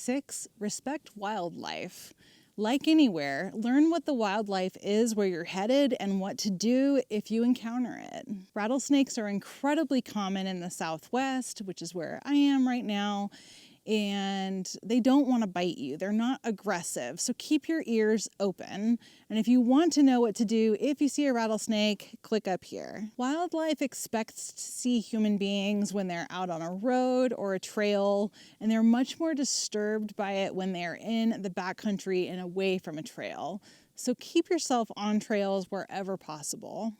6, respect wildlife. Like anywhere, learn what the wildlife is where you're headed and what to do if you encounter it. Rattlesnakes are incredibly common in the Southwest, which is where I am right now, and they don't want to bite you. They're not aggressive, so keep your ears open. And if you want to know what to do if you see a rattlesnake, click up here. Wildlife expects to see human beings when they're out on a road or a trail, and they're much more disturbed by it when they're in the backcountry and away from a trail. So keep yourself on trails wherever possible.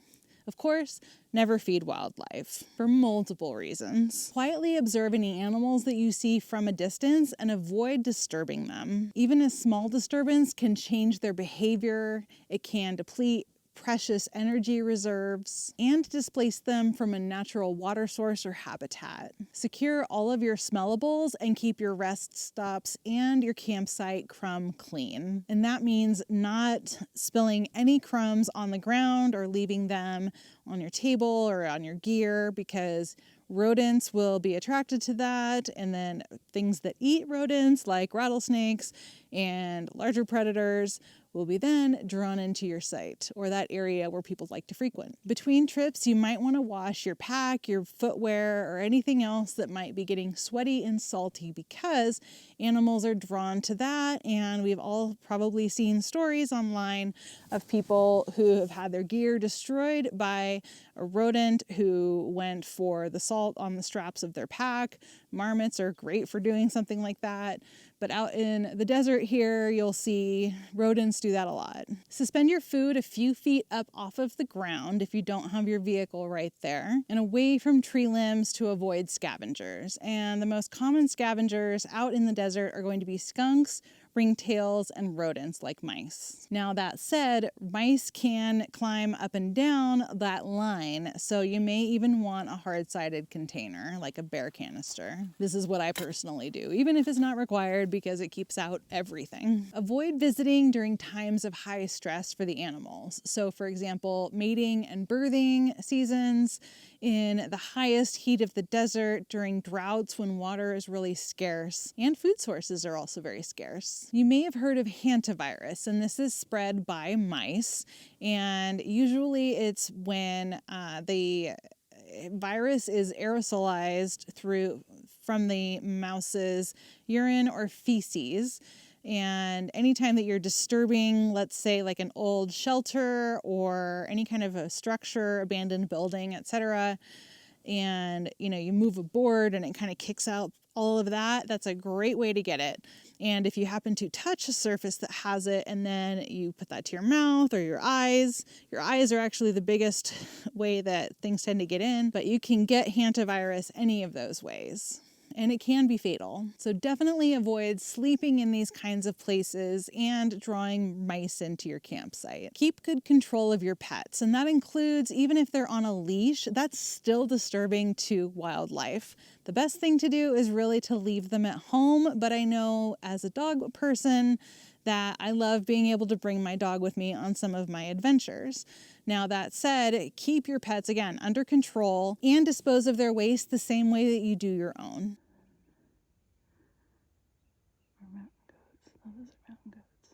Of course, never feed wildlife for multiple reasons. Quietly observe any animals that you see from a distance and avoid disturbing them. Even a small disturbance can change their behavior. It can deplete precious energy reserves and displace them from a natural water source or habitat. Secure all of your smellables and keep your rest stops and your campsite crumb clean. And that means not spilling any crumbs on the ground or leaving them on your table or on your gear, because rodents will be attracted to that, and then things that eat rodents like rattlesnakes and larger predators will be then drawn into your site or that area where people like to frequent. Between trips, you might want to wash your pack, your footwear, or anything else that might be getting sweaty and salty, because animals are drawn to that. And we've all probably seen stories online of people who have had their gear destroyed by a rodent who went for the salt on the straps of their pack. Marmots are great for doing something like that. But out in the desert here, you'll see rodents do that a lot. Suspend your food a few feet up off of the ground if you don't have your vehicle right there, and away from tree limbs to avoid scavengers. And the most common scavengers out in the desert are going to be skunks, ringtails, and rodents like mice. Now that said, mice can climb up and down that line, so you may even want a hard-sided container like a bear canister. This is what I personally do, even if it's not required, because it keeps out everything. Avoid visiting during times of high stress for the animals. So for example, mating and birthing seasons, in the highest heat of the desert, during droughts when water is really scarce, and food sources are also very scarce. You may have heard of hantavirus, and this is spread by mice, and usually it's when the virus is aerosolized from the mouse's urine or feces. And anytime that you're disturbing, let's say like an old shelter or any kind of a structure, abandoned building, etc., and you move a board and it kind of kicks out all of that, that's a great way to get it. And if you happen to touch a surface that has it and then you put that to your mouth or your eyes are actually the biggest way that things tend to get in, but you can get hantavirus any of those ways. And it can be fatal. So definitely avoid sleeping in these kinds of places and drawing mice into your campsite. Keep good control of your pets, and that includes even if they're on a leash, that's still disturbing to wildlife. The best thing to do is really to leave them at home, but I know as a dog person that I love being able to bring my dog with me on some of my adventures. Now that said, keep your pets, again, under control and dispose of their waste the same way that you do your own. Mountain goats. Those are mountain goats.